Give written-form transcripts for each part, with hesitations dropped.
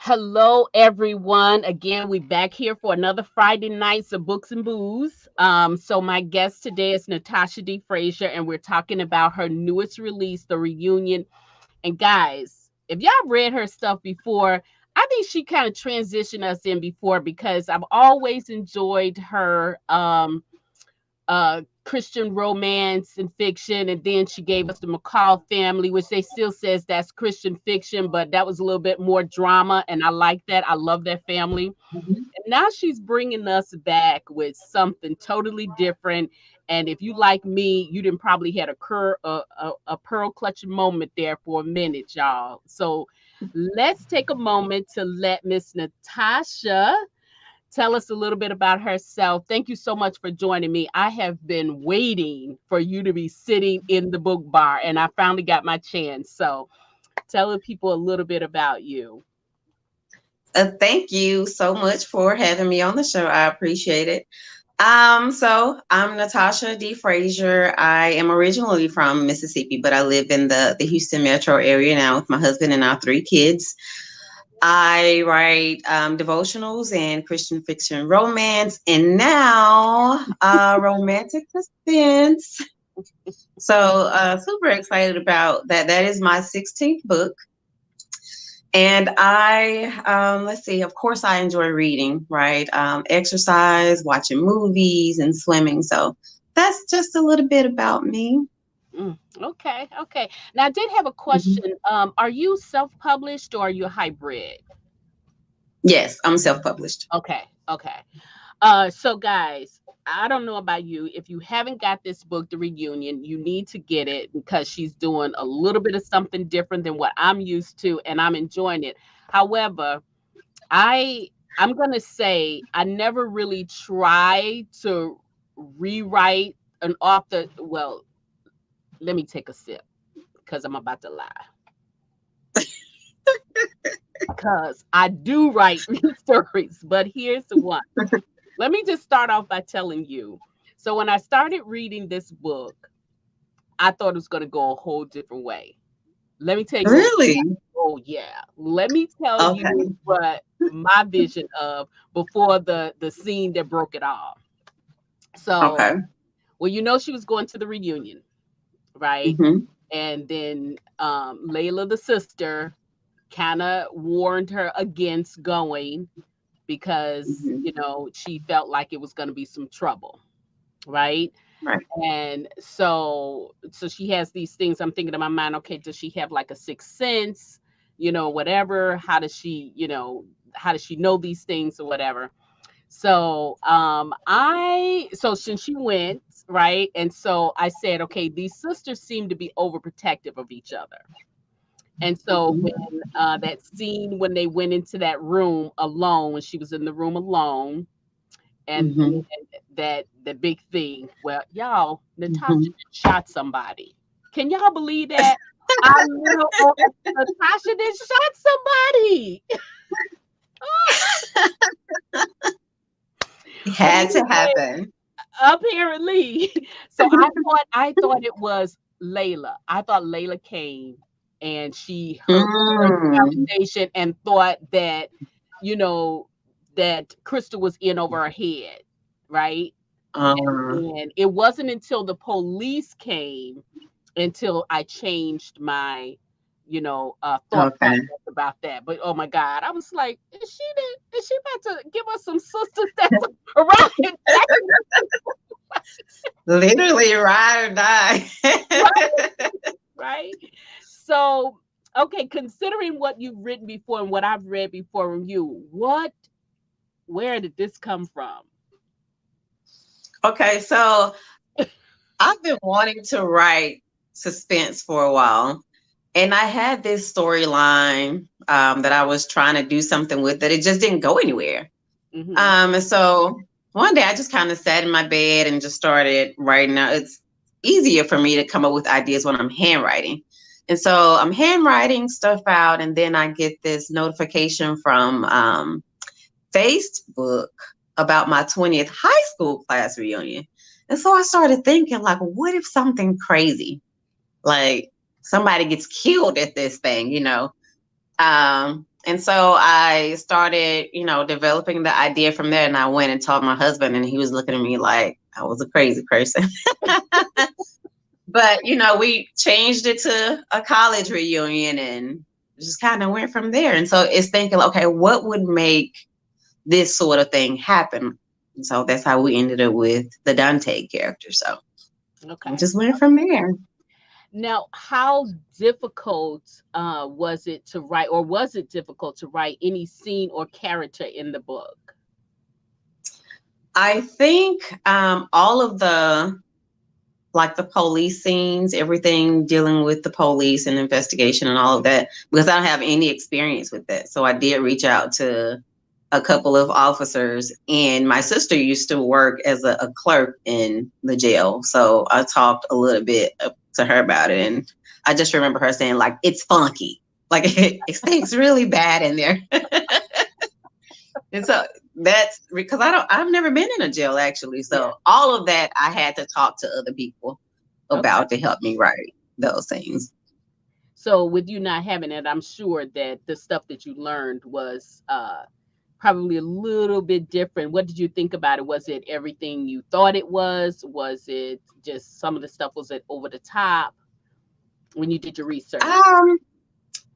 Hello, everyone. Again, we back here for another Friday nights of books and booze. So my guest today is Natasha D. Frazier, and we're talking about her newest release, The Reunion. And guys, if y'all read her stuff before, I think she kind of transitioned us in before because I've always enjoyed her Christian romance and fiction, and then she gave us the McCall family, which they still says that's Christian fiction, but that was a little bit more drama, and I like that. I love that family. Mhm. And now she's bringing us back with something totally different. And if you like me, you didn't probably had a pearl clutching moment there for a minute, y'all. So let's take a moment to let Miss Natasha tell us a little bit about herself. Thank you so much for joining me. I have been waiting for you to be sitting in the book bar, and I finally got my chance. So tell the people a little bit about you. Thank you so much for having me on the show. I appreciate it. So I'm Natasha D. Frazier. I am originally from Mississippi, but I live in the Houston metro area now with my husband and our three kids. I write devotionals and Christian fiction romance, and now romantic suspense. So super excited about that. That is my 16th book. And let's see, of course, I enjoy reading, right? Exercise, watching movies, and swimming. So that's just a little bit about me. Okay, okay. Now I did have a Mhm. question. Are you self-published or are you a hybrid? Yes, I'm self published. Okay, okay. So guys, I don't know about you. If you haven't got this book, The Reunion, you need to get it because she's doing a little bit of something different than what I'm used to, and I'm enjoying it. However, I I'm gonna say I never really tried to rewrite an author. Well, let me take a sip because I'm about to lie. Because I do write stories, but here's the one. Let me just start off by telling you. So when I started reading this book, I thought it was going to go a whole different way. Let me tell you. Really? Oh yeah. Let me tell you Okay. what my vision of before the scene that broke it all. So, Okay. well, she was going to the reunion, right? Hmm. And then Layla, the sister, kind of warned her against going because Hmm. she felt like it was going to be some trouble, right? Right. And so she has these things. I'm thinking in my mind, okay, does she have like a sixth sense, whatever? How does she know these things or whatever? So since she went, right, and so I said, okay, these sisters seem to be overprotective of each other. And so Hmm. when that scene when they went into that room alone, when she was in the room alone, and then Hmm. that the big thing, well, y'all, Natasha Hmm. shot somebody. Can y'all believe that? I little Natasha did shot somebody. It But had to anyway, happen. apparently. So I thought it was Layla. I thought Layla came and she heard the Mm. conversation and thought that, you know, that Crystal was in over her head, right? Uh, And it wasn't until the police came until I changed my, thought okay. process about that. But oh my God, I was like, is she about to give us some sisters that's around? Literally ride or die. Right? So, okay, considering what you've written before and what I've read before from you, where did this come from? Okay, so I've been wanting to write suspense for a while. And I had this storyline that I was trying to do something with that it just didn't go anywhere. Hmm. And so one day I just kind of sat in my bed and just started writing out. It's easier for me to come up with ideas when I'm handwriting. And so I'm handwriting stuff out, and then I get this notification from Facebook about my 20th high school class reunion. And so I started thinking, like, what if something crazy, like somebody gets killed at this thing, you know? And so I started, developing the idea from there. And I went and told my husband, and he was looking at me like I was a crazy person. But, we changed it to a college reunion and just kind of went from there. And so it's thinking, okay, what would make this sort of thing happen? And so that's how we ended up with the Dante character. So we Okay. just went from there. Now, how difficult was it to write, or was it difficult to write any scene or character in the book? I think all of the like the police scenes, everything dealing with the police and investigation and all of that, because I don't have any experience with that. So I did reach out to a couple of officers, and my sister used to work as a clerk in the jail. So I talked a little bit to her about it. And I just remember her saying, like, it's funky. Like, it stinks really bad in there. And so that's because I've never been in a jail actually. Yeah. So all of that I had to talk to other people Okay. about to help me write those things. So with you not having it, I'm sure that the stuff that you learned was probably a little bit different. What did you think about it? Was it everything you thought it was? Was it just some of the stuff, was it over the top when you did your research? Um,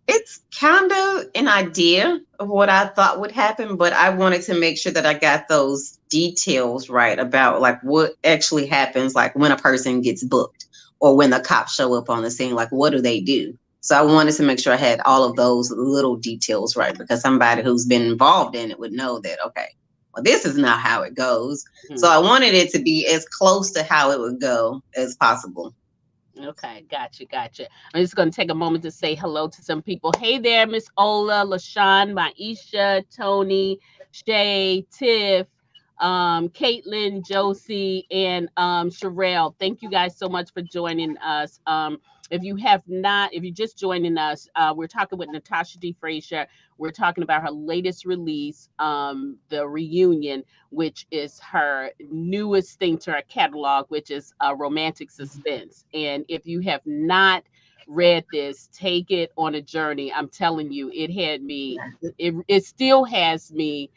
it's kind of an idea of what I thought would happen, but I wanted to make sure that I got those details right about like what actually happens, like when a person gets booked or when the cops show up on the scene, like what do they do? So I wanted to make sure I had all of those little details right because somebody who's been involved in it would know that, okay, well, this is not how it goes. So Mhm. I wanted it to be as close to how it would go as possible. Okay, gotcha, gotcha. I'm just going to take a moment to say hello to some people. Hey there, Miss Ola, LaShawn, Maisha, Tony, Shay, Tiff, Caitlin, Josie, and Sherelle. Thank you guys so much for joining us. If you have not, if you're just joining us, we're talking with Natasha D. Frazier. We're talking about her latest release, The Reunion, which is her newest thing to her catalog, which is a romantic suspense. And if you have not read this, take it on a journey. I'm telling you, it had me, it still has me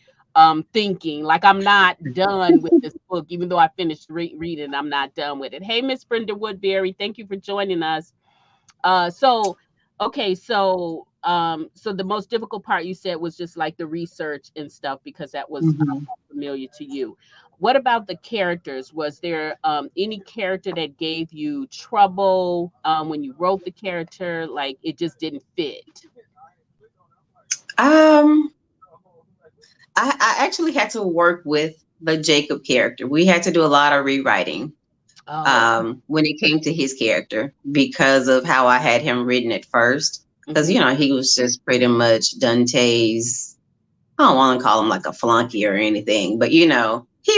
thinking like I'm not done with this book, even though I finished reading, I'm not done with it. Hey, Miss Brenda Woodbury, thank you for joining us. So okay, so the most difficult part you said was just like the research and stuff because that was Mhm. familiar to you. What about the characters? Was there any character that gave you trouble when you wrote the character? Like it just didn't fit? Um, I actually had to work with the Jacob character. We had to do a lot of rewriting Oh, when it came to his character because of how I had him written at first. Because, mm-hmm, he was just pretty much Dante's, I don't want to call him like a flunky or anything, but, he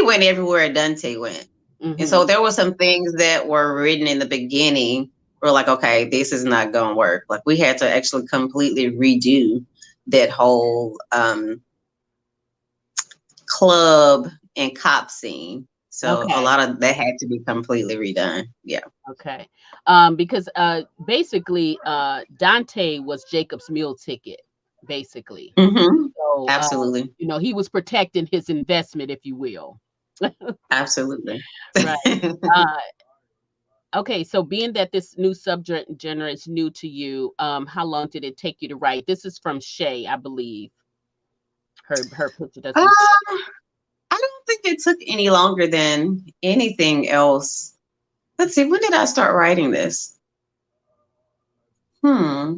went everywhere Dante went. And so mm-hmm. there were some things that were written in the beginning were like, okay, this is not going to work. Like we had to actually completely redo that whole club and cop scene. So a Okay, lot of that had to be completely redone. Yeah. okay. Because basically, Dante was Jacob's meal ticket, basically. Hmm. So, Absolutely. he was protecting his investment, if you will. Absolutely. Right. Uh, okay. So, being that this new subject genre is new to you, how long did it take you to write? This is from Shay, I believe. Her picture um, doesn't. I don't think it took any longer than anything else. Let's see, when did I start writing this? Hmm.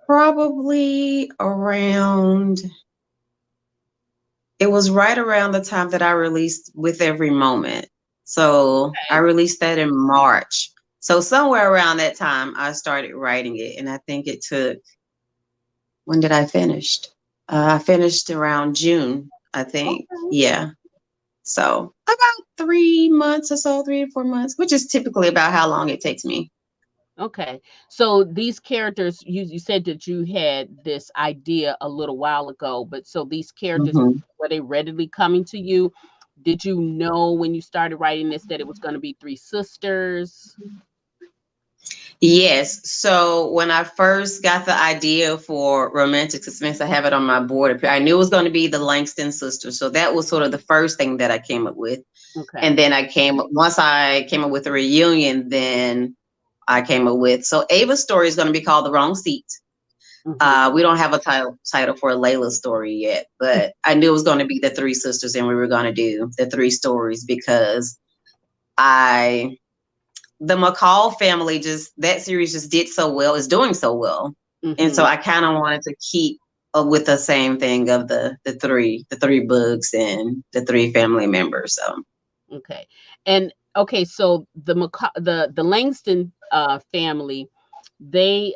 Probably around, it was right around the time that I released With Every Moment. So I Okay. released that in March. So somewhere around that time, I started writing it. And I think it took, when did I finish? I finished around June, I think. Okay. Yeah. So about 3 months or so, 3 to 4 months, which is typically about how long it takes me. Okay. So these characters, you said that you had this idea a little while ago, but so these characters, Hmm. were they readily coming to you? Did you know when you started writing this that it was going to be three sisters? Yes. So when I first got the idea for romantic suspense, I have it on my board. I knew it was going to be the Langston sisters. So that was sort of the first thing that I came up with. Okay. And then once I came up with a reunion, then I came up with, so Ava's story is going to be called The Wrong Seat. Hmm. We don't have a title for Layla's story yet, but I knew it was going to be the three sisters and we were going to do the three stories because I the McCall family, just that series just did so well, is doing so well. And so Hmm. I kind of wanted to keep with the same thing of the three books and the three family members. So Okay. And okay, so the Langston family, they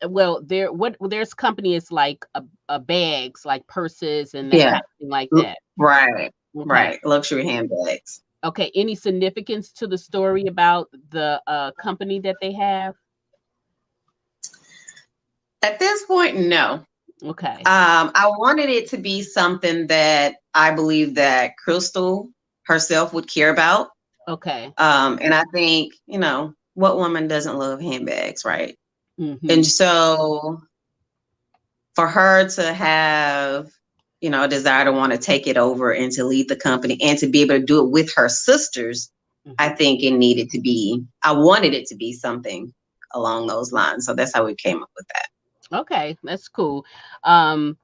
well, there's company is like bags, like purses and that yeah, kind of thing like that. right, Okay. right. Luxury handbags. Okay. Any significance to the story about the company that they have? At this point, no. Okay. I wanted it to be something that I believe that Crystal herself would care about. Okay. And I think, what woman doesn't love handbags, right? And Mhm. so for her to have, a desire to want to take it over and to lead the company and to be able to do it with her sisters, I Mhm. think I wanted it to be something along those lines. So that's how we came up with that. Okay, that's cool. Um,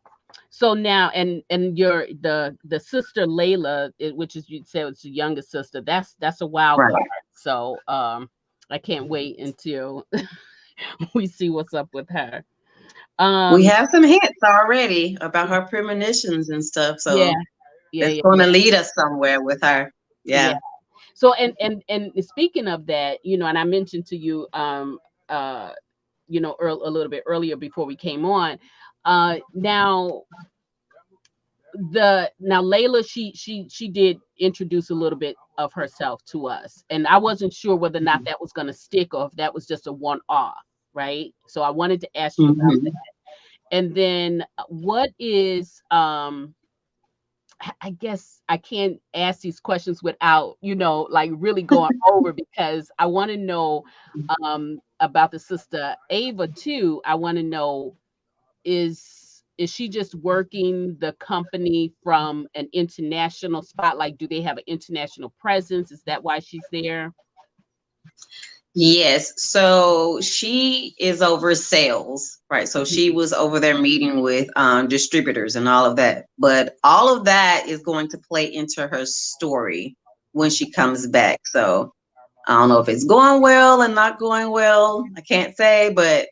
so now, and your the sister Layla, which is you said it's the youngest sister. That's a wild Right. card. So I can't wait until we see what's up with her. We Um, have some hints already about her premonitions and stuff. yeah, So yeah, it's yeah, going yeah, to lead us somewhere with her. yeah. Yeah. So and speaking of that, and I mentioned to you, uh, a little bit earlier before we came on. Now the now Layla, she did introduce a little bit of herself to us, and I wasn't sure whether or not that was going to stick or if that was just a one off, right? So I wanted to ask you about that. Hmm. And then what is I guess I can't ask these questions without, like really going over, because I want to know about the sister Ava too. I want to know, is she just working the company from an international spot? Like, do they have an international presence? Is that why she's there? Yes. So she is over sales, right? So she Mhm. was over there meeting with distributors and all of that. But all of that is going to play into her story when she comes back. So I don't know if it's going well and not going well. I can't say, but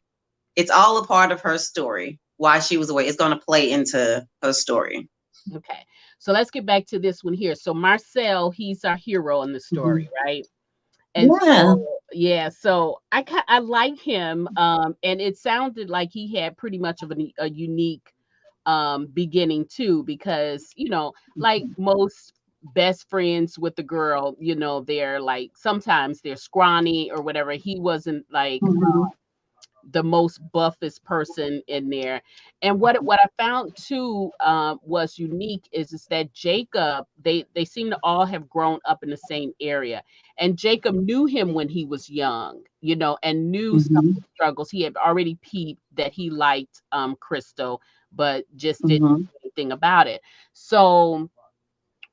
it's all a part of her story. Why she was away. It's going to play into her story. Okay, so let's get back to this one here. So Marcel, he's our hero in the story, Mhm. right? And Yeah. so, yeah, so I like him, and it sounded like he had pretty much of a unique beginning too, because like most best friends with the girl, they're like sometimes they're scrawny or whatever. He wasn't like Mhm. the most buffest person in there. And what I found too was unique is that Jacob, they seem to all have grown up in the same area, and Jacob knew him when he was young, and knew some of Mhm. the struggles. He had already peeped that he liked Crystal, but just didn't Mhm. do anything about it. So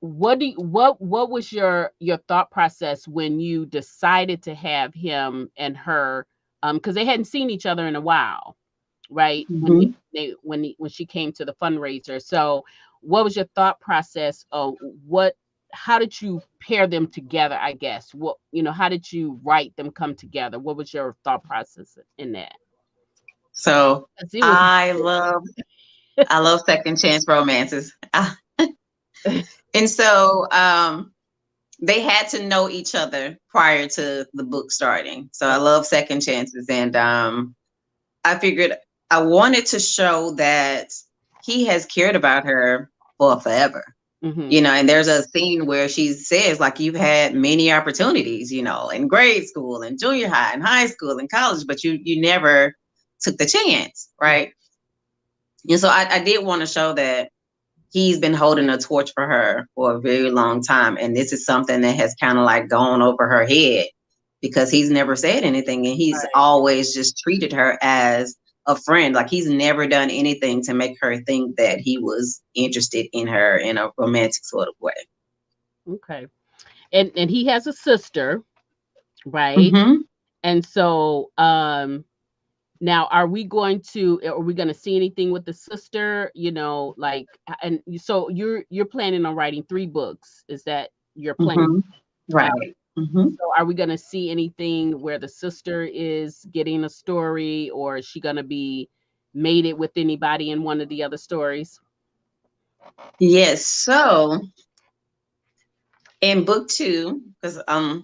what was your thought process when you decided to have him and her, because they hadn't seen each other in a while, right, Mhm. when she came to the fundraiser? So what was your thought process of what how did you pair them together, I guess? How did you write them come together? What was your thought process in that? So 'Cause it was I love second chance romances. And so they had to know each other prior to the book starting. So I love second chances. And I figured I wanted to show that he has cared about her for forever. mm-hmm, And there's a scene where she says, like, you've had many opportunities, in grade school and junior high and high school and college, but you never took the chance, right? And so I did want to show that he's been holding a torch for her for a very long time. And this is something that has kind of like gone over her head because he's never said anything, and he's Right. always just treated her as a friend. Like he's never done anything to make her think that he was interested in her in a romantic sort of way. Okay. And he has a sister, right? Hmm. And so now are we going to see anything with the sister, like so you're planning on writing 3 books. Is that your plan? Hmm. Uh, Right. Hmm. so are we going to see anything where the sister is getting a story, or is she going to be mated with anybody in one of the other stories? Yes. So in book two, because I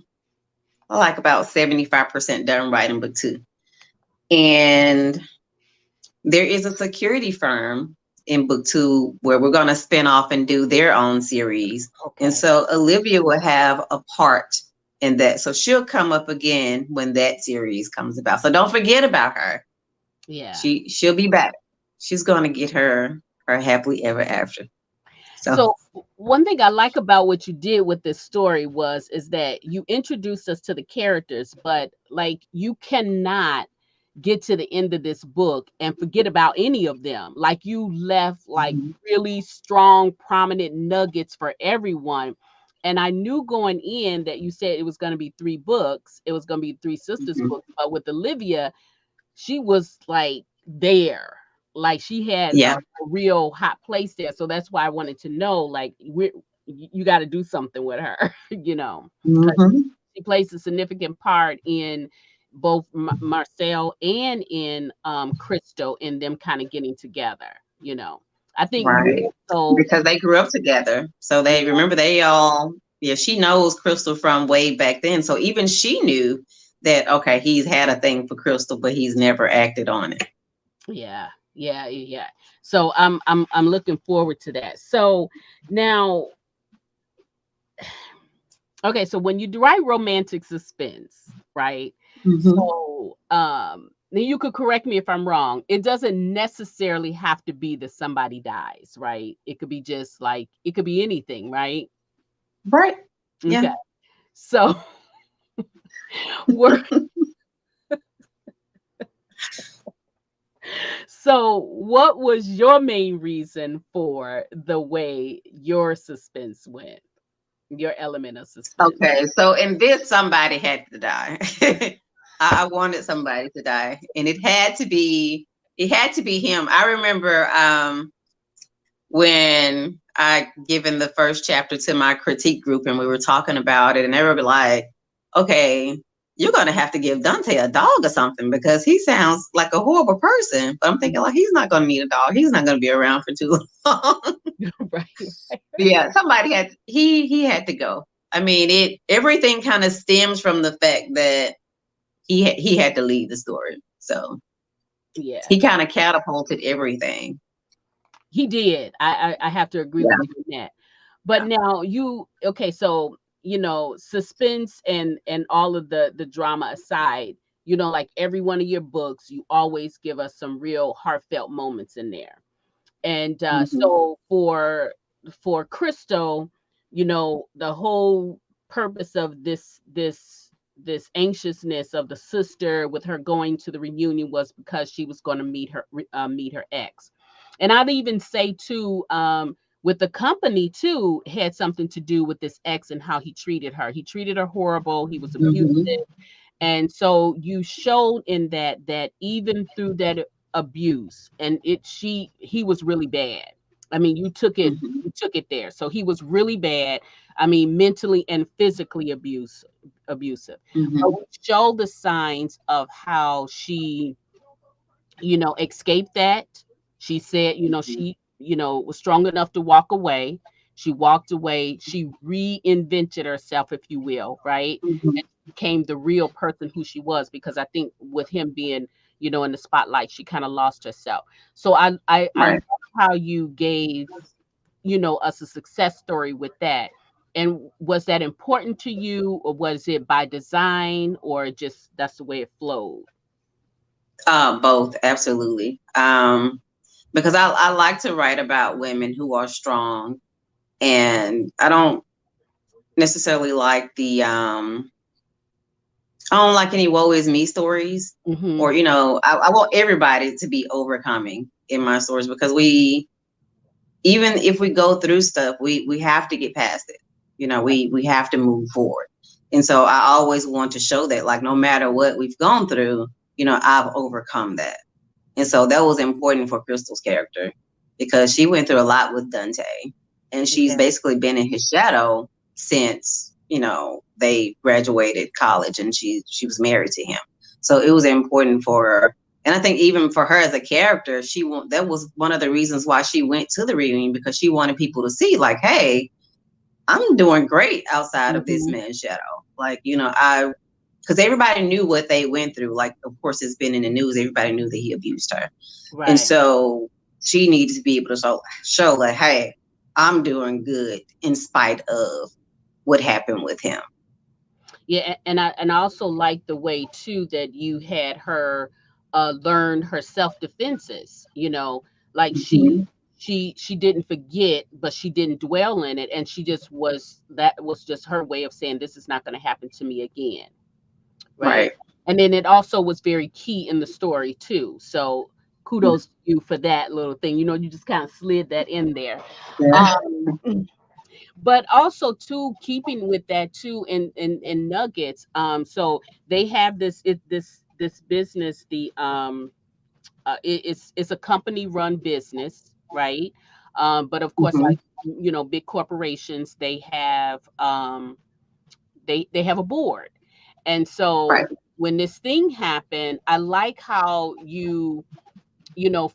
like about 75% done writing book two. And there is a security firm in book two where we're going to spin off and do their own series. And Okay. so Olivia will have a part in that. So she'll come up again when that series comes about. So don't forget about her. Yeah. She'll be back. She's going to get her happily ever after. So So one thing I like about what you did with this story is that you introduced us to the characters, but like you cannot get to the end of this book and forget about any of them. Like you left like mhm, really strong, prominent nuggets for everyone. And I knew going in that you said it was going to be 3 books. It was going to be three sisters mhm. books. But with Olivia, she was like there. Like she had Yeah. a real hot place there. So that's why I wanted to know, like, you got to do something with her, because Hmm. she plays a significant part in both Marcel and in Crystal in them kind of getting together. I think Right. more so. Because they grew up together. So Yeah, they remember they all, yeah, she knows Crystal from way back then. So even she knew that, okay, he's had a thing for Crystal, but he's never acted on it. yeah, yeah, yeah. So I'm looking forward to that. So now, okay, so when you write romantic suspense, right? Hmm. So, now you could correct me if I'm wrong. It doesn't necessarily have to be that somebody dies, right? It could be just like it could be anything, right? Right. Okay. Yeah. So, we're so what was your main reason for the way your suspense went? Your element of suspense. Okay. So in this, somebody had to die. I wanted somebody to die, and it had to be him. I remember when I given the first chapter to my critique group and we were talking about it, and they were like, okay, you're gonna have to give Dante a dog or something because he sounds like a horrible person. But I'm thinking like he's not gonna need a dog. He's not gonna be around for too long. Right, right. Yeah, somebody he had to go. I mean, everything kind of stems from the fact that he had to leave the story. So Yeah. he kind of catapulted everything. He did. I have to agree with Yeah. you on that. But now okay, so suspense and all of the drama aside, like every one of your books, you always give us some real heartfelt moments in there. And Hmm. so for Crystal, the whole purpose of this anxiousness of the sister with her going to the reunion was because she was going to meet her ex. And I'd even say too, with the company too, had something to do with this ex and how he treated her. He treated her horrible. He was abusive. Hmm. And so you showed in that even through that abuse, and he was really bad. I mean, Hmm. you took it there. So he was really bad. I mean, mentally and physically abusive. But Hmm. we showed the signs of how she escaped that. She said, she, was strong enough to walk away. She walked away. She reinvented herself, if you will, right? Hmm. And became the real person who she was, because I think with him being, in the spotlight, she kind of lost herself. So I love Right. how you gave, us a success story with that. And was that important to you, or was it by design, or just that's the way it flowed? Both, absolutely. Because I like to write about women who are strong, and I don't necessarily like I don't like any woe is me stories, Mm-hmm. or I want everybody to be overcoming in my stories, because even if we go through stuff, we have to get past it. We have to move forward. And so I always want to show that, like, no matter what we've gone through, I've overcome that. And so that was important for Crystal's character, because she went through a lot with Dante, and she's Yeah. basically been in his shadow since, they graduated college, and she was married to him. So it was important for her. And I think even for her as a character, that was one of the reasons why she went to the reunion, because she wanted people to see, like, hey, I'm doing great outside of this Mm-hmm. man's shadow. Like, because everybody knew what they went through. Like, of course, it's been in the news. Everybody knew that he abused her. And Right. so she needed to be able to show like, hey, I'm doing good in spite of what happened with him. Yeah, and I also like the way too that you had her learn her self defenses, like Mhm. she didn't forget, but she didn't dwell in it, and she just was that was just her way of saying this is not going to happen to me again, right? Right. And then it also was very key in the story too. So kudos to you for that little thing. You just kind of slid that in there. Yeah. Um but also too keeping with that too in nuggets, so they have this business, it's a company run business, right? But of course, Hmm. like, big corporations, they have a board. And Right. so when this thing happened, I like how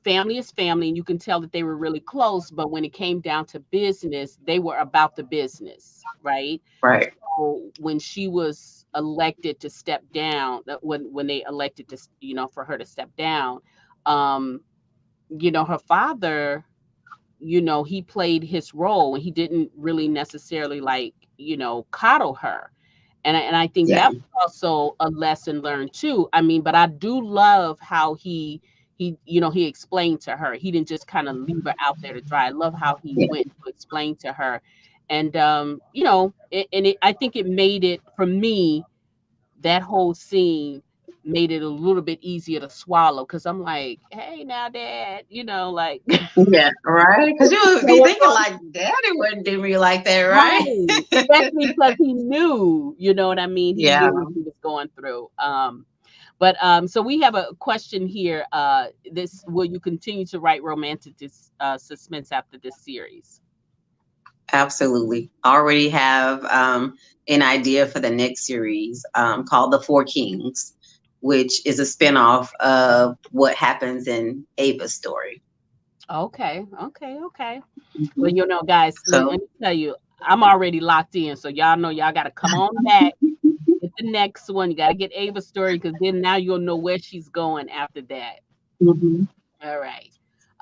family is family, and you can tell that they were really close. But when it came down to business, they were about the business, right? Right. So when she was elected to step down, when they elected to, for her to step down, um, her father, he played his role, and he didn't really necessarily like, coddle her. And I think Yeah. that was also a lesson learned too. I mean, but I do love how he explained to her. He didn't just kind of leave her out there to dry. I love how he Yeah. went to explain to her. And I think it made it, for me, that whole scene made it a little bit easier to swallow, because I'm like, hey now, dad, like Yeah. Right. Because you would so be what's thinking, going like, Daddy wouldn't do me like that, right? Right, especially because he knew, you know what I mean? He Yeah. knew what he was going through. But so we have a question here. This Will you continue to write romantic suspense after this series? Absolutely. Already have an idea for the next series, called The Four Kings, which is a spinoff of what happens in Ava's story. Okay, okay, okay. Well, Mhm. guys, let So, me tell you, I'm already locked in, so y'all know y'all got to come on back. Get the next one. You got to get Ava's story, because then now you'll know where she's going after that. mhm. All right.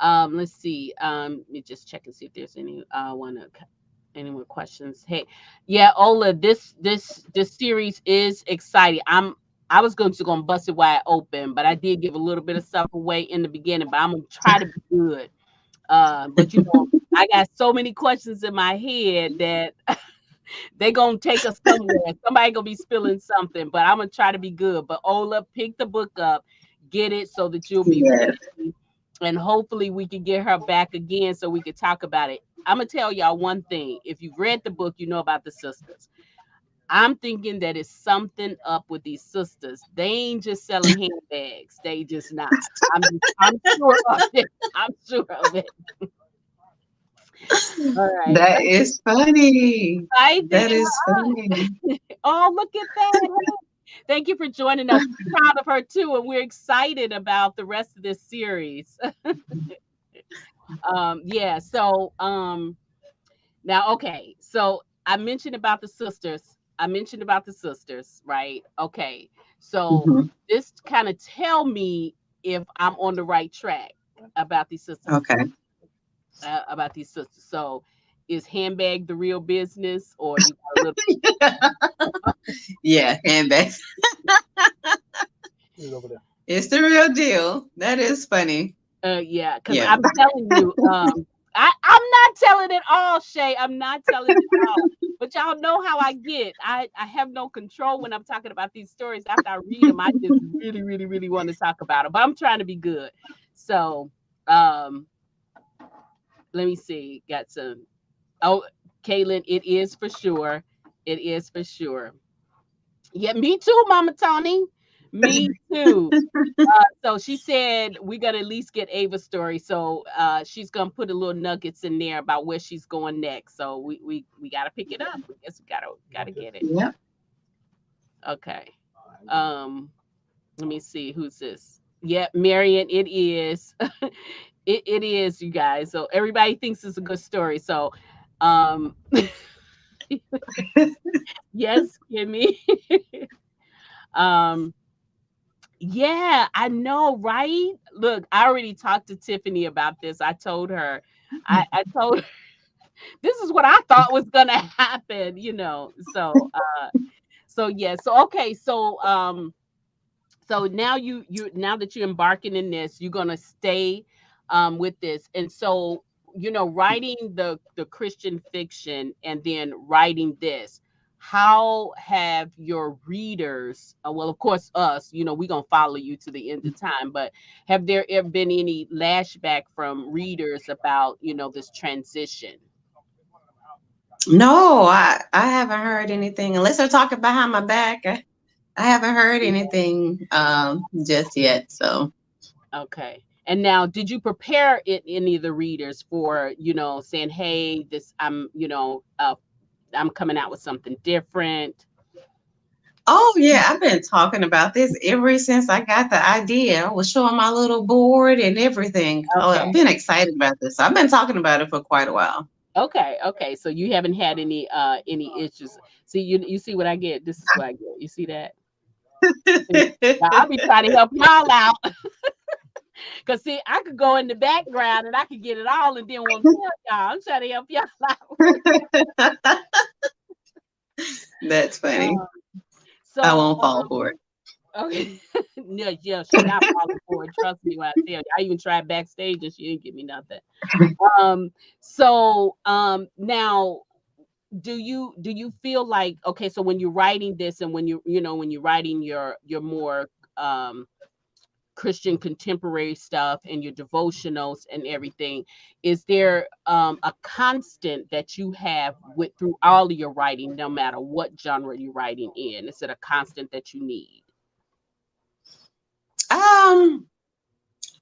Let's see. Let me just check and see if there's any more questions. Hey, yeah, Ola, this series is exciting. I was going to bust it wide open, but I did give a little bit of stuff away in the beginning, but I'm gonna try to be good. But I got so many questions in my head that they gonna take us somewhere. Somebody gonna be spilling something, but I'm gonna try to be good. But Ola, pick the book up, get it so that you'll be Yes. ready, and hopefully we can get her back again so we can talk about it. I'm gonna tell y'all one thing. If you've read the book, you know about the sisters. I'm thinking that it's something up with these sisters. They ain't just selling handbags. They just not. I'm sure of it. I'm sure of it. All right. That is funny. I That think. is funny. Oh, look at that. Thank you for joining us. We're proud of her too, and we're excited about the rest of this series. Yeah, so now, okay. So I mentioned about the sisters. I mentioned about the sisters, right? Okay. So Hmm. this kind of tell me if I'm on the right track about these sisters. Okay. So is handbag the real business, or you got a little Yeah, handbags. It's the real deal. That is funny. yeah, because Yeah. I'm telling you, I'm not telling it all, Shay. I'm not telling it all. But y'all know how I get. I have no control when I'm talking about these stories. After I read them, I just really, really, really want to talk about them. But I'm trying to be good. So, um, let me see. Got some. Oh, Caitlin, it is for sure. It is for sure. Yeah, me too, Mama Tony. Me too. So she said we're gonna at least get Ava's story. So she's gonna put a little nuggets in there about where she's going next. So we gotta pick it up. I guess we gotta get it. Yep. Okay. Um, let me see who's this. Yeah, Marion, it is. It is, you guys. So everybody thinks it's a good story. So um yes, Kimmy. um Yeah, I know, right? Look, I already talked to Tiffany about this. I told her, I told her this is what I thought was gonna happen, you know. So yeah, so okay, so now you now that you're embarking in this, you're gonna stay with this. And so, you know, writing the Christian fiction and then writing this, how have your readers, well, of course us, you know, we're gonna follow you to the end of time, but have there ever been any lashback from readers about, you know, this transition? No, I haven't heard anything unless they're talking behind my back. I haven't heard anything just yet. So Okay. And now, did you prepare any of the readers for, you know, saying, "Hey, this I'm, you know, I'm coming out with something different." oh yeah, I've been talking about this ever since I got the idea. I was showing my little board and everything. Oh, Okay. I've been excited about this. I've been talking about it for quite a while. Okay. Okay. So you haven't had any issues. See, you see what I get. This is what I get. You see that? Now, I'll be trying to help y'all out. Cause see, I could go in the background and I could get it all and then won't tell y'all. I'm trying to help y'all out. That's funny. Uh, I so won't fall for it. okay. Yeah, yeah, she not falling for it. Trust me when I tell you. I even tried backstage and she didn't give me nothing. Now, do you feel like, okay, so when you're writing this and when you know when you're writing your more um Christian contemporary stuff and your devotionals and everything, is there a constant that you have with through all of your writing, no matter what genre you're writing in? Is it a constant that you need? Um,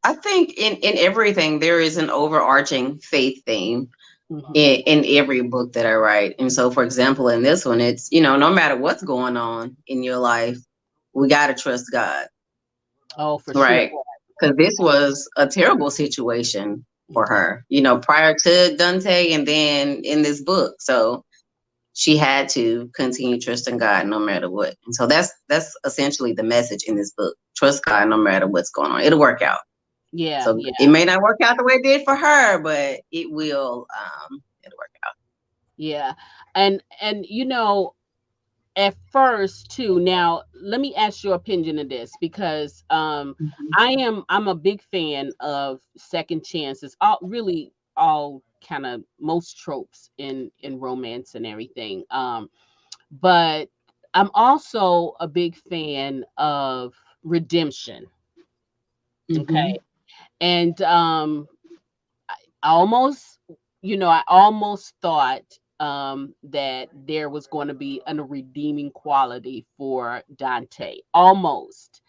I think in everything there is an overarching faith theme Hmm. in every book that I write. And so, for example, in this one, it's no matter what's going on in your life, we gotta trust God, Oh, for sure. right? Because this was a terrible situation for her, prior to Dante and then in this book. So she had to continue trusting God no matter what. And so that's essentially the message in this book. Trust God no matter what's going on. It'll work out. Yeah, So it yeah, may not work out the way it did for her, but it will it'll work out. yeah. And you know, at first too, now let me ask your opinion of this, because Mhm. I'm a big fan of second chances, all really, all kind of most tropes in romance and everything, but I'm also a big fan of redemption. Okay. Mhm. And I almost, I almost thought that there was going to be a redeeming quality for Dante, almost.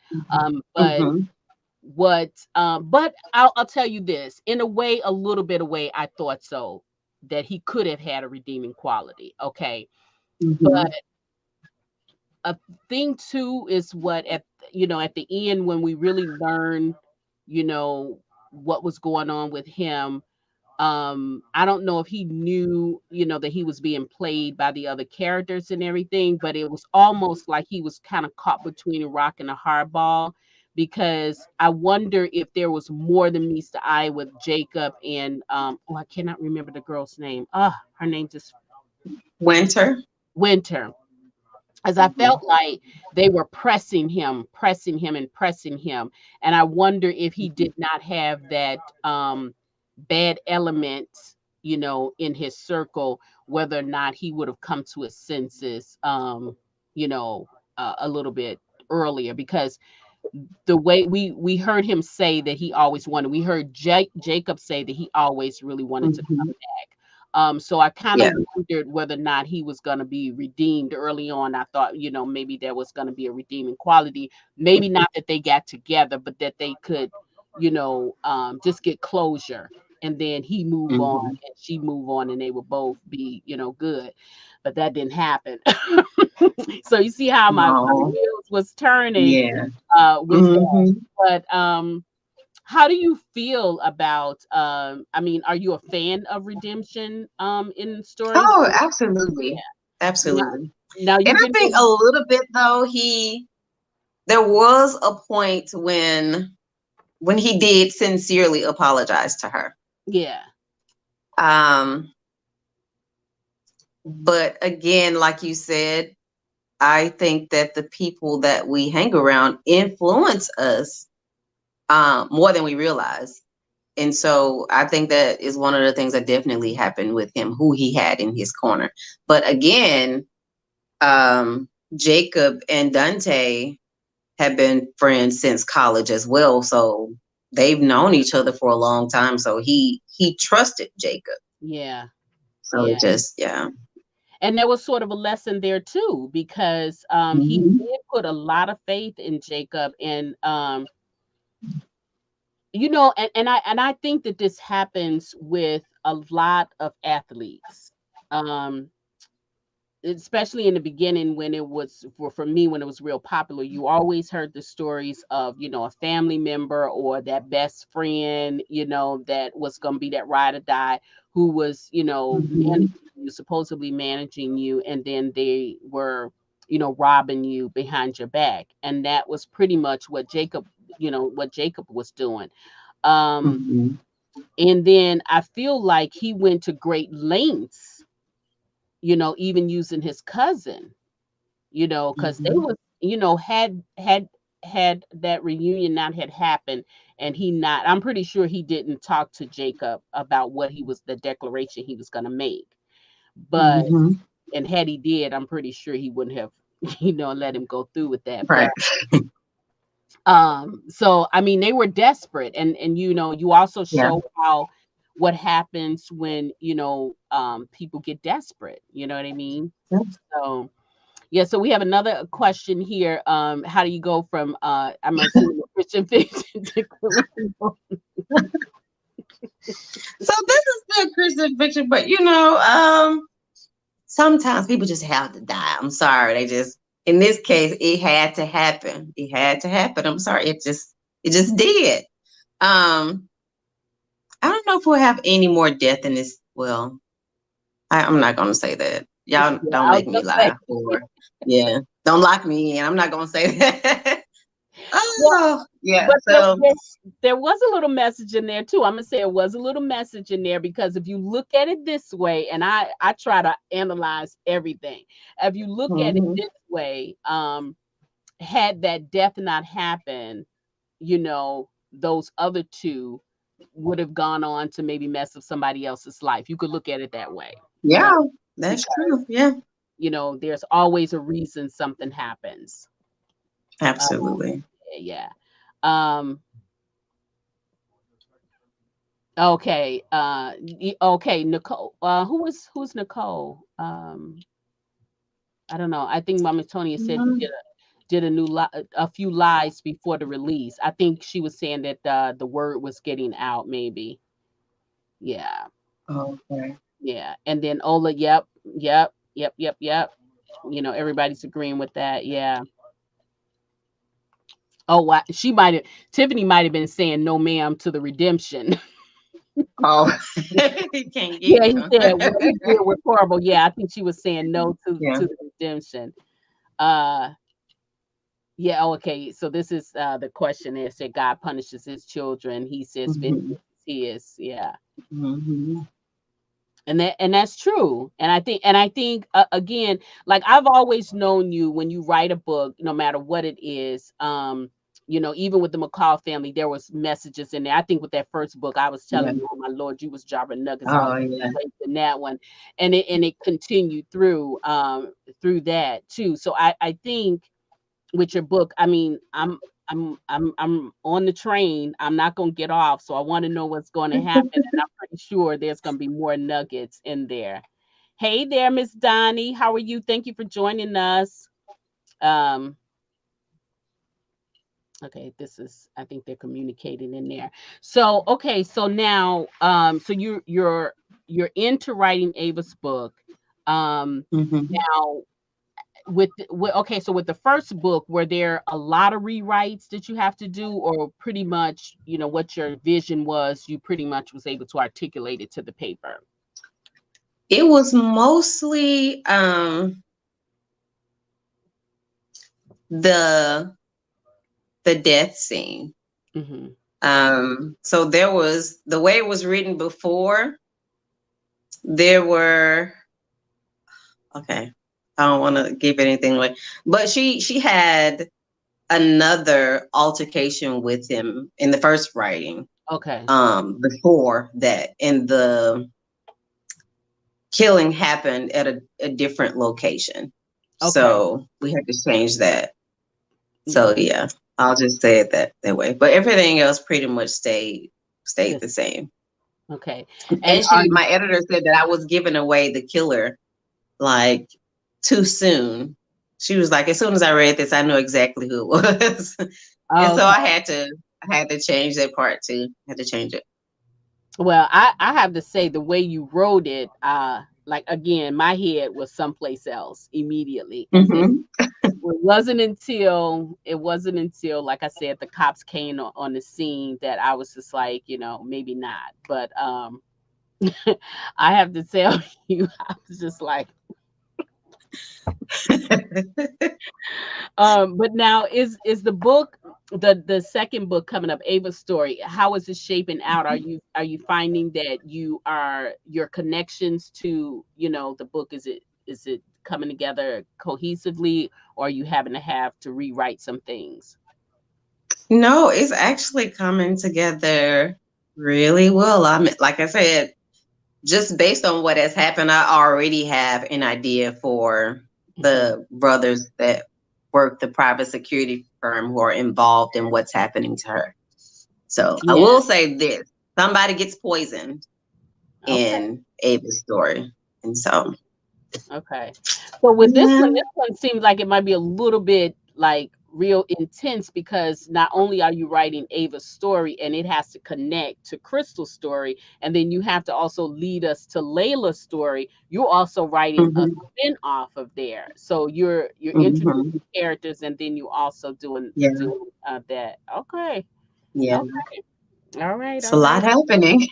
But Mhm. but I'll tell you this, in a way, a little bit of way, I thought so, that he could have had a redeeming quality. Okay. But Mhm. a thing too is what at the end, when we really learn, what was going on with him. I don't know if he knew, that he was being played by the other characters and everything, but it was almost like he was kind of caught between a rock and a hard ball, because I wonder if there was more than meets the eye with Jacob and oh, I cannot remember the girl's name. Her name just Winter. Winter. As I Mhm. felt like they were pressing him and pressing him. And I wonder if he did not have that bad element, in his circle, whether or not he would have come to his senses, you know, a little bit earlier, because the way we heard him say that he always wanted, we heard Jacob say that he always really wanted to come Hmm. back. So I kind Yeah. of wondered whether or not he was going to be redeemed early on. I thought, maybe there was going to be a redeeming quality. Maybe not that they got together, but that they could, just get closure, and then he move on Hmm. and she move on, and they would both be, good. But that didn't happen. So you see how my Oh, wheels was turning yeah. with that. Hmm. But how do you feel about I mean, are you a fan of redemption in stories? Oh, absolutely. Now, Absolutely. now And you've I been think a little bit though, there was a point when he did sincerely apologize to her. yeah, Um, but again, like you said, I think that the people that we hang around influence us more than we realize. And so I think that is one of the things that definitely happened with him, who he had in his corner. But again, Jacob and Dante have been friends since college as well. So they've known each other for a long time. So he trusted Jacob. yeah, So yeah. it just yeah. And there was sort of a lesson there too, because he Hmm. did put a lot of faith in Jacob, and and I think that this happens with a lot of athletes. Um, Especially in the beginning, when it was for me, when it was real popular, you always heard the stories of, a family member or that best friend, that was going to be that ride or die, who was, managing Hmm. you, supposedly managing you, and then they were, robbing you behind your back. And that was pretty much what Jacob was doing. um Hmm. and then I feel like he went to great lengths, even using his cousin, because they Hmm. was, had that reunion not had happened, and I'm pretty sure he didn't talk to Jacob about the declaration he was going to make. But, Hmm. and had he did, I'm pretty sure he wouldn't have, let him go through with that. Right. But, so I mean, they were desperate, and you also Yeah. show how what happens when, people get desperate, you know what I mean? Yeah. So, yeah, so we have another question here. How do you go from I'm assuming Christian fiction to criminal? So this is still Christian fiction, but sometimes people just have to die. I'm sorry. They just in this case it had to happen. It had to happen. I'm sorry. It just did. Um, I don't know if we'll have any more death in this. Well, I'm not gonna say that. Y'all Yeah, don't I was make me gonna say. laugh or yeah. Don't lock me in. I'm not gonna say that. Well, Oh, yeah. but So there was a little message in there too. I'm gonna say it was a little message in there, because if you look at it this way, and I try to analyze everything. If you look at it mhm. this way, had that death not happened, those other two would have gone on to maybe mess up somebody else's life. You could look at it that way, Yeah, that's because true. Yeah, there's always a reason something happens. Uh, absolutely. yeah. Um, okay. Okay, Nicole. Who's Nicole? I don't know. I think Mama Tonya said you Mhm. did a few lies before the release. I think she was saying that the word was getting out, maybe. Yeah. Okay. Yeah. And then Ola, yep, yep, yep, yep, yep. Everybody's agreeing with that. Yeah. Oh, wow. Tiffany might have been saying no, ma'am, to the redemption. Oh, he can't Yeah, get he him. said what he did was horrible. Yeah, I think she was saying no to Yeah. the redemption. Uh, yeah. Oh, okay. So this is the question. It said God punishes His children. He says vengeance Hmm. is His. Yeah. Hmm. And that's true. And I think again, like I've always known you, when you write a book, no matter what it is, even with the McCall family, there was messages in there. I think with that first book, I was Yeah. telling you, oh my Lord, you was dropping nuggets all Oh, over yeah. the place in that one, and it continued through that too. So I think with your book, I mean, I'm on the train. I'm not gonna get off, so I want to know what's going to happen, and I'm pretty sure there's gonna be more nuggets in there. Hey there, Miss Donnie. How are you? Thank you for joining us. Um, okay, this is I think they're communicating in there. So, okay, so now so you're into writing Ava's book. Hmm. Now okay, so with the first book, were there a lot of rewrites that you have to do, or pretty much, what your vision was, you pretty much was able to articulate it to the paper? It was mostly the death scene. Hmm. So there was the way it was written before. There were okay. I don't want to give anything away, but she had another altercation with him in the first writing. Okay. Before that, and the killing happened at a different location, Okay. so we had to change that. So Yeah. yeah, I'll just say it that way. But everything else pretty much stayed This. the same. Okay. And And are my editor said that I was giving away the killer like too soon. She was like, as soon as I read this, I knew exactly who it was, and so okay. I had to change that part too. I had to change it. Well, I have to say the way you wrote it, like again, my head was someplace else immediately, and then Hmm. it wasn't until, like I said, the cops came on the scene that I was just like, maybe not. But I have to tell you, I was just like, but now is the book, the second book coming up, Ava's story, how is it shaping out? Are you finding that your connections to, the book, is it coming together cohesively, or are you having to have to rewrite some things? No, it's actually coming together really well. I mean, like I said, just based on what has happened, I already have an idea for Hmm. the brothers that work the private security firm who are involved in what's happening to her. So I Yeah. will say this: somebody gets poisoned Okay. in Ava's story, and so Okay. So with yeah. this one seems like it might be a little bit like real intense, because not only are you writing Ava's story and it has to connect to Crystal's story, and then you have to also lead us to Layla's story. You're also writing a Hmm. spin off of there. So you're introducing Hmm. characters, and then you also Yeah, doing that. Okay. yeah. Okay. All right. It's a All lot right. happening.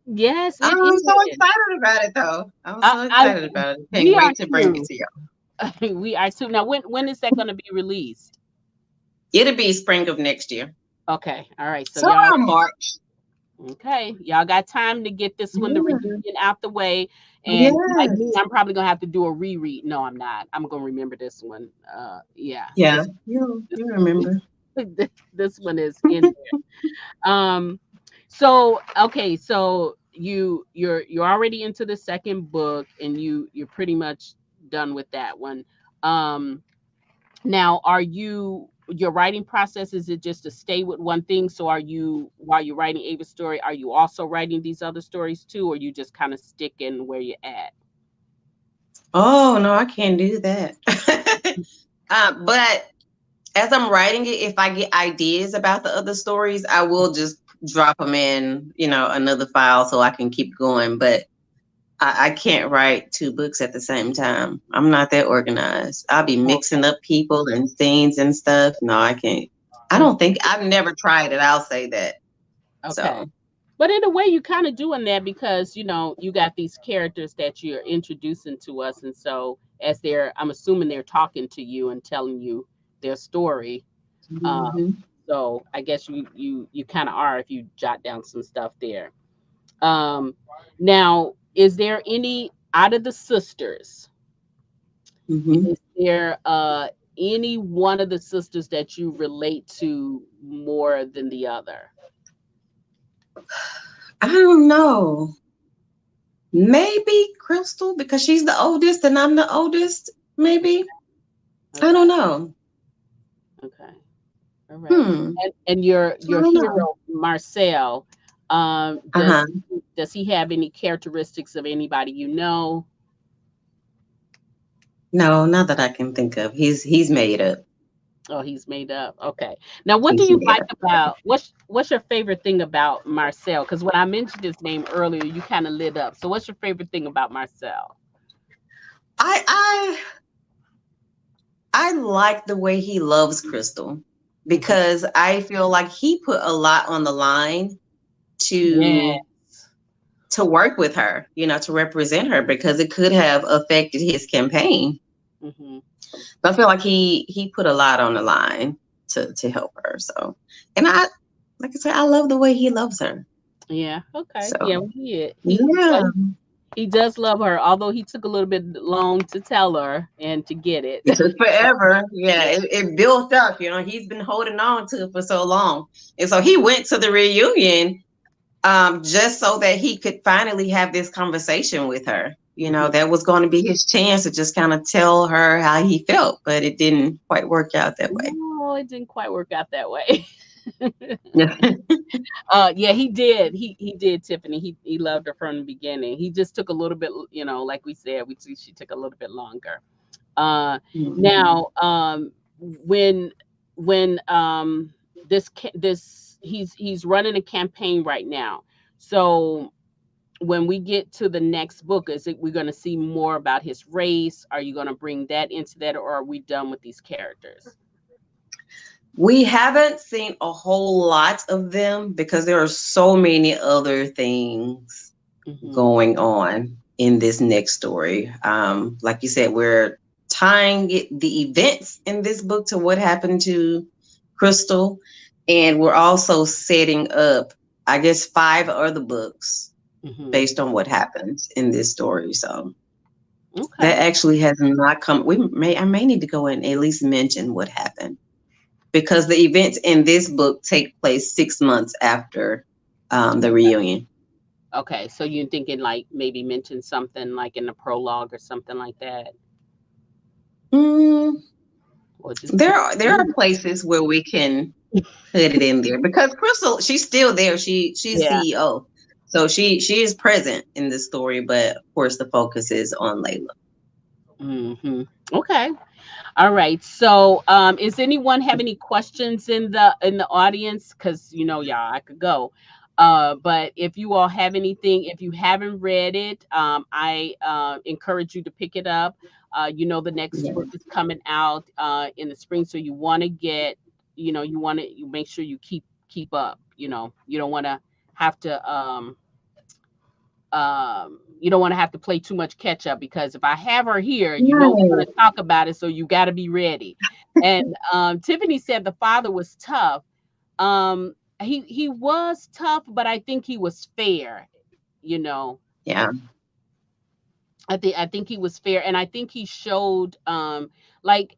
Yes, Oh, it I'm so is. excited about it, though. I'm I, so I excited about it. Can't we are wait to bring it too. to you. We are too. Now, when is that going to be released? It'll be spring of next year. Okay, all right. So So y'all, around March. okay, y'all got time to get this one, the Yeah. reunion, out the way. And like me, Yes. I'm probably gonna have to do a reread. No, I'm not. I'm gonna remember this one. Yeah, Yeah. this this You remember. this one is in there. So okay, so you're already into the second book, and you're pretty much done with that one. Um, Now, are your writing process, is it just to stay with one thing? So are you, while you're writing Ava's story, are you also writing these other stories too, or you just kind of sticking where you're at? Oh no, I can't do that. But as I'm writing it, if I get ideas about the other stories, I will just drop them in, another file so I can keep going. But I can't write two books at the same time. I'm not that organized. I'll be mixing Okay. up people and scenes and stuff. No, I can't. I Mm, don't think I've never tried it. I'll say that. okay. So, But in a way, you kind of doing that because you got these characters that you're introducing to us, and so as I'm assuming they're talking to you and telling you their story. Um, mhm, so I guess you kind of are, if you jot down some stuff there. Um, Now, is there any out of the sisters? mhm. Is there? any one of the sisters that you relate to more than the other? I don't know. Maybe Crystal because she's the oldest and I'm the oldest. Maybe. I Okay. don't know. Okay. All right. Hmm. And I your don't know. hero Marcel, Uh-huh. does he have any characteristics of anybody you know? No, not that I can think of. He's made up. Oh, he's made up. Okay. Now, what do He's you made like up. about what's your favorite thing about Marcel? Because when I mentioned his name earlier, you kind of lit up. So, what's your favorite thing about Marcel? I I I like the way he loves Crystal Hmm. because I feel like he put a lot on the line Yeah. to work with her, to represent her because it could have affected his campaign. Hmm. But I feel like he put a lot on the line to help her. So, and I like I said, I love the way he loves her. Yeah. Okay. So, Yeah. yeah, He does love her, although he took a little bit long to tell her and to get it. it took So, forever. Yeah, yeah. it built up. He's been holding on to it for so long, and so he went to the reunion just so that he could finally have this conversation with her. Hmm. That was going to be his chance to just kind of tell her how he felt, but it didn't quite work out that way. No, it didn't quite work out that way. Yeah. Yeah, he did. He did, Tiffany. He loved her from the beginning. He just took a little bit, like we said, she took a little bit longer. Uh, Mhm. now, when this he's running a campaign right now. So when we get to the next book, is it we're going to see more about his race? Are you going to bring that into that, or are we done with these characters? We haven't seen a whole lot of them because there are so many other things Hmm. going on in this next story. Like you said, we're tying the events in this book to what happened to Crystal, and we're also setting up, I guess, five other books Hmm. based on what happens in this story. So that Okay. actually has not come. I may need to go and at least mention what happened because the events in this book take place 6 months after the reunion. Okay, so you're thinking like maybe mention something like in the prologue or something like that, Mm, or just there put. are there are places where we can put it in there because Crystal, she's still there. She's Yeah. CEO, so she is present in the story. But of course, the focus is on Layla. Hmm. Okay. All right. So, is anyone have any questions in the audience? Because y'all, I could go. But if you all have anything, if you haven't read it, I encourage you to pick it up. The next Yeah, book is coming out in the spring, so you want to get, you want to you make sure you keep up. You don't want to have to you don't want to have to play too much catch up because if I have her here, we're going right. to talk about it. So you got to be ready. And Tiffany said the father was tough. He was tough, but I think he was fair. You know, Yeah, I think he was fair, and I think he showed like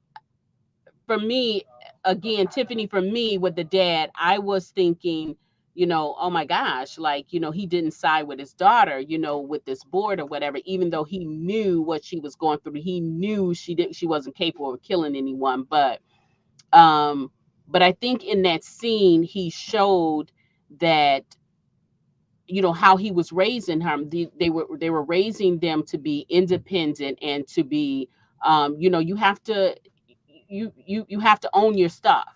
for me, again, Tiffany, for me with the dad, I was thinking, oh my gosh, like, he didn't side with his daughter, with this board or whatever, even though he knew what she was going through. He knew she wasn't capable of killing anyone. Um, but I think in that scene, he showed that how he was raising her. They were raising them to be independent and to be you have to you have to own your stuff,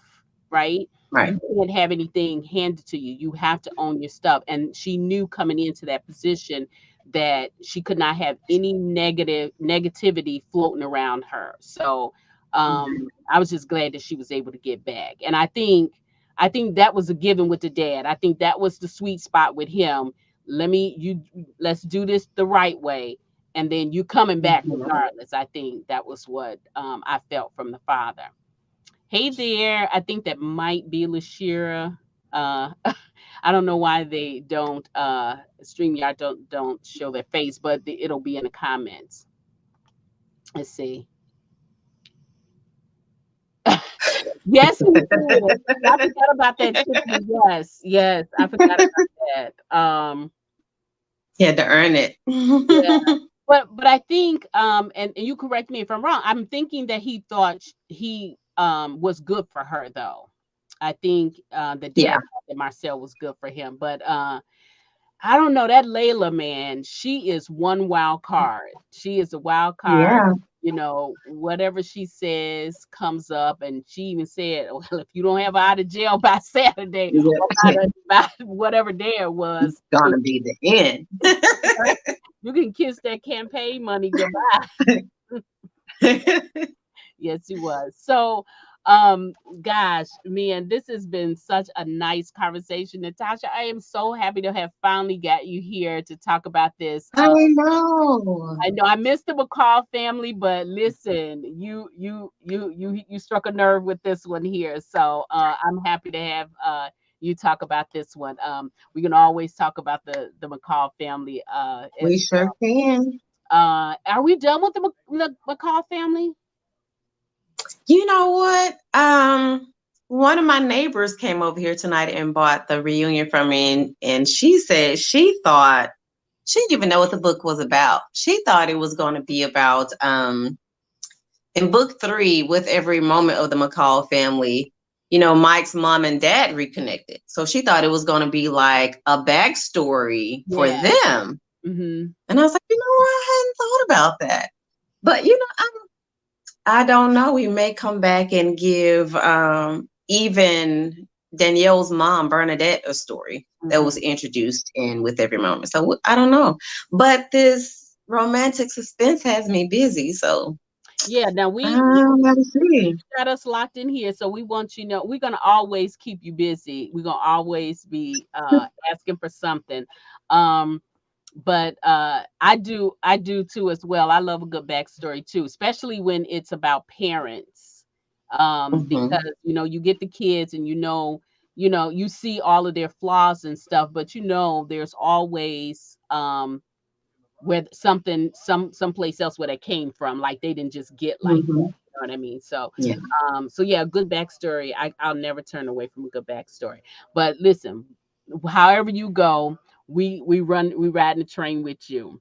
right? right, You can't have anything handed to you. You have to own your stuff. And she knew coming into that position that she could not have any negativity floating around her. So I was just glad that she was able to get back. And I think that was a given with the dad. I think that was the sweet spot with him. Let's do this the right way, and then you coming back Mhm. regardless. I think that was what I felt from the father. Hey there, I think that might be Lashira. I don't know why they don't StreamYard don't show their face, but it'll be in the comments. Let's see. Yes, he did. I forgot about that Tiffany. Yes, yes, I forgot about that. He had to earn it. Yeah, but I think and you correct me if I'm wrong. I'm thinking that he thought he was good for her though. I think the Yeah. dad thought that Marcel was good for him, but I don't know that Layla man. She is one wild card. She is a wild card. Yeah. You know, whatever she says comes up, and she even said, "Well, if you don't have her out of jail by Saturday or Yeah. by whatever day it was, Gonna be the end. you can kiss that campaign money goodbye." Yes, he was. So, gosh, man, this has been such a nice conversation, Natasha. I am so happy to have finally got you here to talk about this. I know. I know I missed the McCall family, but listen, you struck a nerve with this one here. So I'm happy to have you talk about this one. We can always talk about the McCall family We as sure can. are we done with the McCall family? You know what? One of my neighbors came over here tonight and bought the reunion from me, and she said she thought she didn't even know what the book was about. She thought it was going to be about in book three, with every moment of the McCall family. You know, Mike's mom and dad reconnected, so she thought it was going to be like a backstory for Yeah. them. Hmm. And I was like, you know what? I hadn't thought about that. But you know, I don't know. We may come back and give even Danielle's mom, Bernadette, a story that was Hmm. introduced in With Every Moment. So I don't know. But this romantic suspense has me busy. So Yeah. Now we I gotta see. got us locked in here, so we want you to know we're gonna always keep you busy. We're gonna always be asking for something. Um, but I do too as well. I love a good backstory too, especially when it's about parents. Hmm. Because you get the kids and you see all of their flaws and stuff, but there's always where something someplace else where they came from, like they didn't just get like that. Hmm. You know what I mean? So Yeah. yeah, good backstory. I'll never turn away from a good backstory. But listen, however you go, we ride the train with you.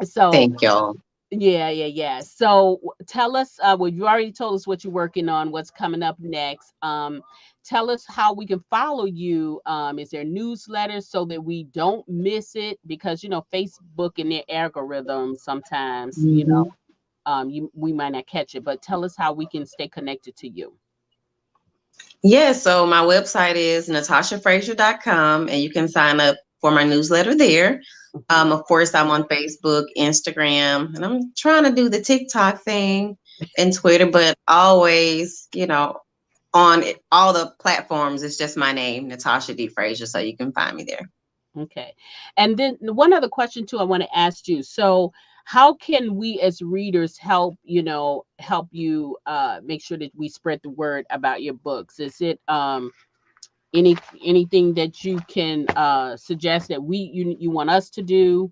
So Thank y'all. yeah, yeah, yeah. So tell us, well, you already told us what you're working on, what's coming up next. Tell us how we can follow you. Is there newsletters so that we don't miss it? Because Facebook and their algorithm sometimes, Hmm. we might not catch it. But tell us how we can stay connected to you. Yeah, so my website is natashafrazier.com, and you can sign up for my newsletter there. Mhm. Of course, I'm on Facebook, Instagram, and I'm trying to do the TikTok thing and Twitter, but always, on all the platforms, it's just my name, Natasha D. Frazier, so you can find me there. Okay. And then one other question too I want to ask you. So how can we as readers help you make sure that we spread the word about your books? Is it anything that you can suggest that you want us to do?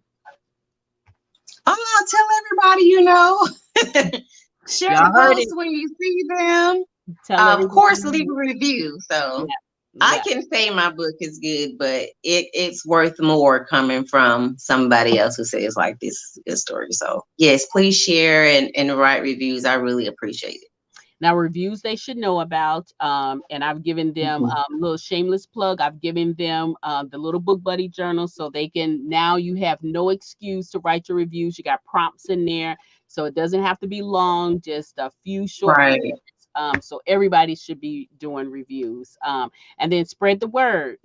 Oh, tell everybody you know. Share Y'all the heard it. posts when you see them. Tell Of everybody. course, leave a review. So Yeah. I Yeah. can say my book is good, but it's worth more coming from somebody else who says like this is a good story. So yes, please share and write reviews. I really appreciate it. Now, reviews they should know about, and I've given them Mhm. a little shameless plug. I've given them the little book buddy journal, so they can now you have no excuse to write your reviews. You got prompts in there, so it doesn't have to be long, just a few short words. Right. So everybody should be doing reviews, and then spread the word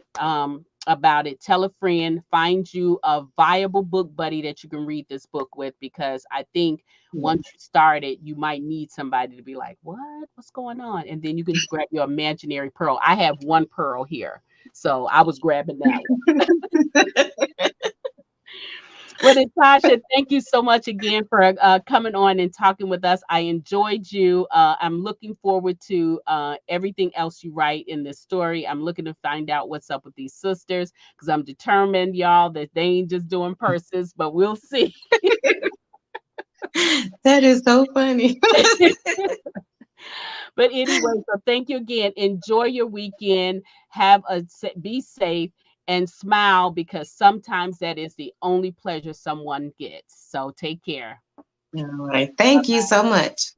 about it. Tell a friend, find you a viable book buddy that you can read this book with, because I think once you start it, you might need somebody to be like, what's going on? And then you can grab your imaginary pearl. I have one pearl here. So I was grabbing that one. Well, Natasha, thank you so much again for coming on and talking with us. I enjoyed you. I'm looking forward to everything else you write in this story. I'm looking to find out what's up with these sisters, because I'm determined, y'all, that they ain't just doing purses, but we'll see. That is so funny. But anyway, so thank you again. Enjoy your weekend. Be safe and smile because sometimes that is the only pleasure someone gets. So take care. All right. Thank you so much.